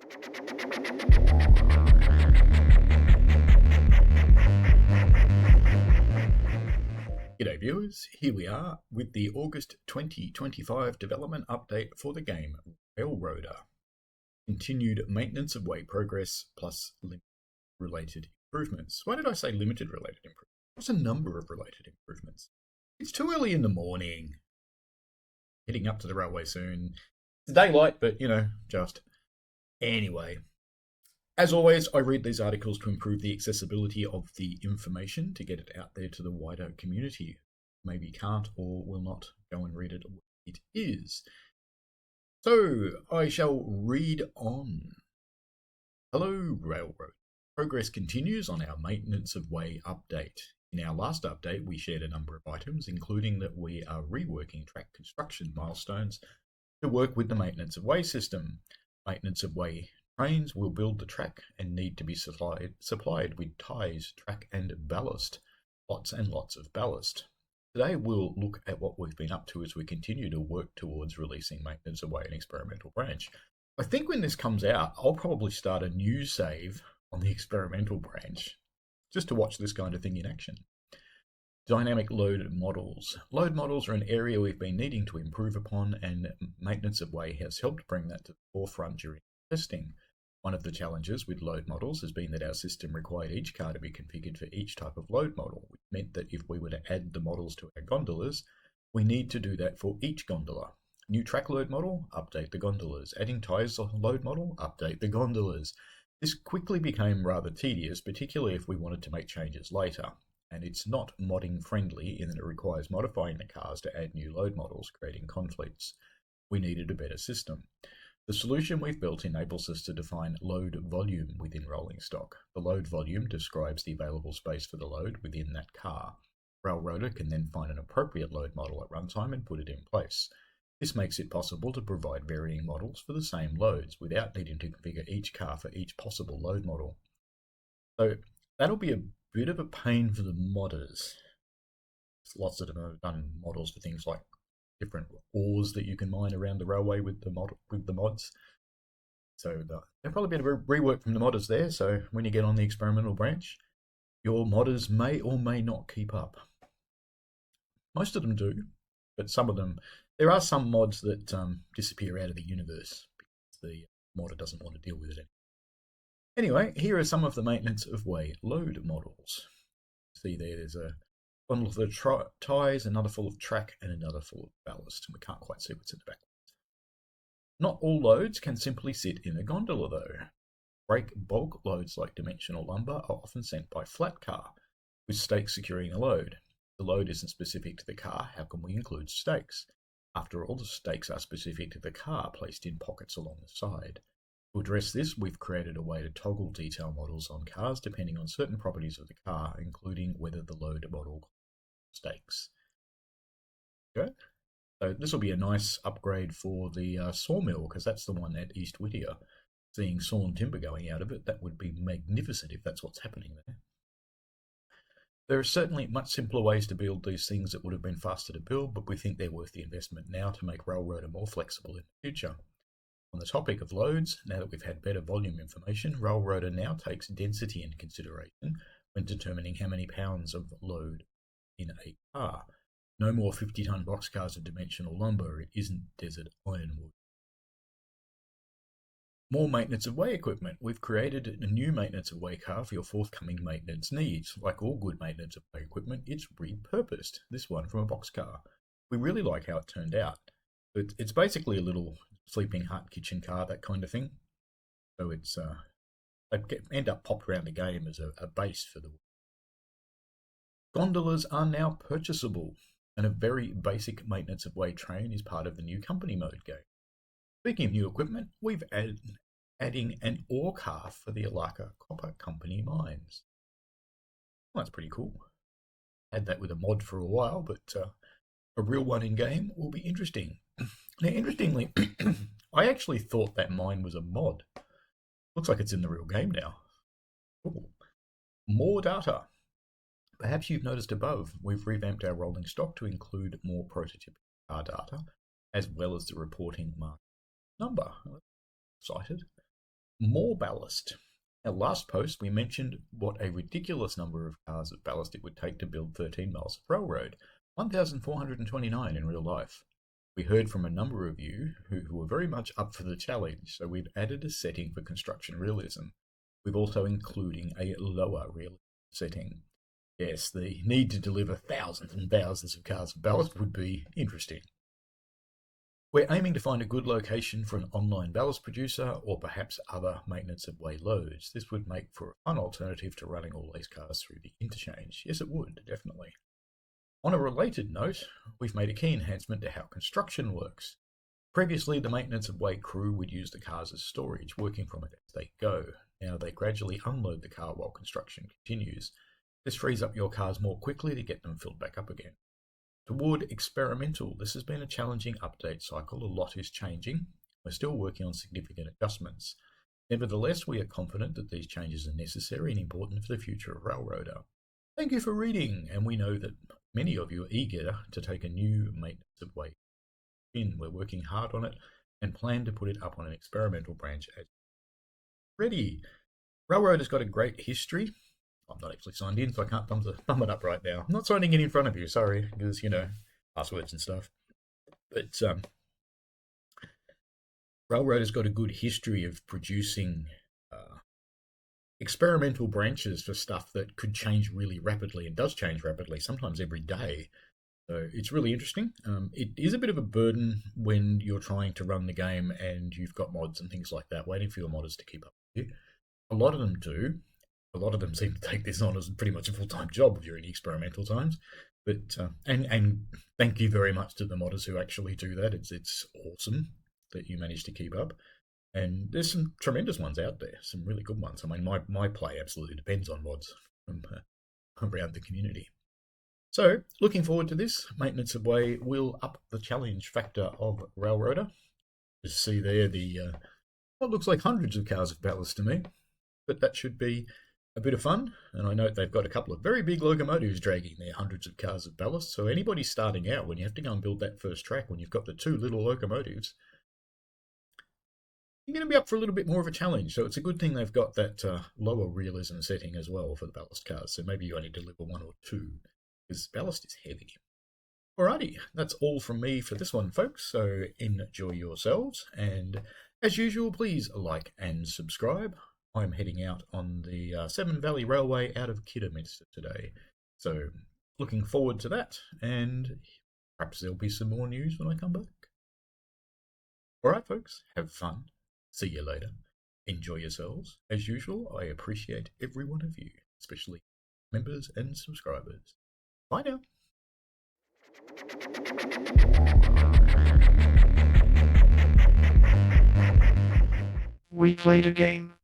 G'day viewers, here we are with the August 2025 development update for the game Railroader. Continued maintenance of way progress plus related improvements. Why did I say limited related improvements? There's a number of related improvements. It's too early in the morning. Heading up to the railway soon. It's daylight, but just. Anyway, as always, I read these articles to improve the accessibility of the information to get it out there to the wider community. Maybe can't or will not go and read it. It is. So I shall read on. Hello, Railroad. Progress continues on our maintenance of way update. In our last update, we shared a number of items, including that we are reworking track construction milestones to work with the maintenance of way system. Maintenance of way trains will build the track and need to be supplied with ties, track and ballast. Lots and lots of ballast. Today we'll look at what we've been up to as we continue to work towards releasing maintenance of way and experimental branch. I think when this comes out, I'll probably start a new save on the experimental branch just to watch this kind of thing in action. Dynamic load models. Load models are an area we've been needing to improve upon, and maintenance of way has helped bring that to the forefront during testing. One of the challenges with load models has been that our system required each car to be configured for each type of load model, which meant that if we were to add the models to our gondolas, we need to do that for each gondola. New track load model, update the gondolas. Adding ties load model, update the gondolas. This quickly became rather tedious, particularly if we wanted to make changes later. And it's not modding friendly in that it requires modifying the cars to add new load models, creating conflicts. We needed a better system. The solution we've built enables us to define load volume within rolling stock. The load volume describes the available space for the load within that car. Railroader can then find an appropriate load model at runtime and put it in place. This makes it possible to provide varying models for the same loads without needing to configure each car for each possible load model. So that'll be a bit of a pain for the modders. Lots of them have done models for things like different ores that you can mine around the railway with the mods. So there'll probably be a rework from the modders there. So when you get on the experimental branch, your modders may or may not keep up. Most of them do, but some of them, there are some mods that disappear out of the universe because the modder doesn't want to deal with it anyway. Here are some of the maintenance of way load models. See there's a bundle of the ties, another full of track, and another full of ballast. We can't quite see what's in the back. Not all loads can simply sit in a gondola though. Break bulk loads like dimensional lumber are often sent by flat car, with stakes securing a load. The load isn't specific to the car, how can we include stakes? After all, the stakes are specific to the car, placed in pockets along the side. To address this, we've created a way to toggle detail models on cars depending on certain properties of the car, including whether the load model stakes. Okay, so this will be a nice upgrade for the sawmill, because that's the one at East Whittier. Seeing sawn timber going out of it, that would be magnificent if that's what's happening there. There are certainly much simpler ways to build these things that would have been faster to build, but we think they're worth the investment now to make Railroader more flexible in the future. On the topic of loads, now that we've had better volume information, Railroader now takes density into consideration when determining how many pounds of load in a car. No more 50-ton boxcars of dimensional lumber. It isn't desert ironwood. More maintenance of way equipment. We've created a new maintenance of way car for your forthcoming maintenance needs. Like all good maintenance of way equipment, it's repurposed. This one from a boxcar. We really like how it turned out. It's basically a little sleeping hut, kitchen car, that kind of thing. So it's they end up popped around the game as a base for the. Gondolas are now purchasable, and a very basic maintenance of way train is part of the new company mode game. Speaking of new equipment, we've adding an ore car for the Alaka Copper Company mines. Well, that's pretty cool. Had that with a mod for a while, but a real one in game will be interesting. Now, interestingly, I actually thought that mine was a mod. Looks like it's in the real game now. Ooh. More data. Perhaps you've noticed above, we've revamped our rolling stock to include more prototypical car data, as well as the reporting mark number. Excited. More ballast. Our last post, we mentioned what a ridiculous number of cars of ballast it would take to build 13 miles of railroad, 1,429 in real life. We heard from a number of you who were very much up for the challenge, so we've added a setting for construction realism. We've also including a lower realism setting. Yes, the need to deliver thousands and thousands of cars of ballast would be interesting. We're aiming to find a good location for an online ballast producer or perhaps other maintenance of way loads. This would make for a fun alternative to running all these cars through the interchange. Yes, it would, definitely. On a related note, we've made a key enhancement to how construction works. Previously, the maintenance of way crew would use the cars as storage, working from it as they go. Now they gradually unload the car while construction continues. This frees up your cars more quickly to get them filled back up again. Toward experimental, this has been a challenging update cycle. A lot is changing. We're still working on significant adjustments. Nevertheless, we are confident that these changes are necessary and important for the future of Railroader. Thank you for reading, and we know that many of you are eager to take a new maintenance of way in. We're working hard on it and plan to put it up on an experimental branch as ready. Railroader's got a great history. I'm not actually signed in, so I can't thumb it up right now. I'm not signing it in front of you, sorry, because, passwords and stuff. But Railroader's got a good history of producing experimental branches for stuff that could change really rapidly and does change rapidly, sometimes every day. So it's really interesting. It is a bit of a burden when you're trying to run the game and you've got mods and things like that, waiting for your modders to keep up with you. A lot of them do. A lot of them seem to take this on as pretty much a full-time job during the experimental times. But and thank you very much to the modders who actually do that. It's awesome that you manage to keep up. And there's some tremendous ones out there, some really good ones. I mean, my play absolutely depends on mods from around the community. So, looking forward to this. Maintenance of Way will up the challenge factor of Railroader. Just see there what looks like hundreds of cars of ballast to me. But that should be a bit of fun, and I note they've got a couple of very big locomotives dragging their hundreds of cars of ballast, so anybody starting out, when you have to go and build that first track, when you've got the two little locomotives, you're going to be up for a little bit more of a challenge. So it's a good thing they've got that lower realism setting as well for the ballast cars, so maybe you only deliver one or two, because ballast is heavy. Alrighty, that's all from me for this one, folks, so enjoy yourselves, and as usual, please like and subscribe. I'm heading out on the Severn Valley Railway out of Kidderminster today. So looking forward to that, and perhaps there'll be some more news when I come back. Alright folks, have fun. See you later. Enjoy yourselves. As usual, I appreciate every one of you, especially members and subscribers. Bye now. We played a game.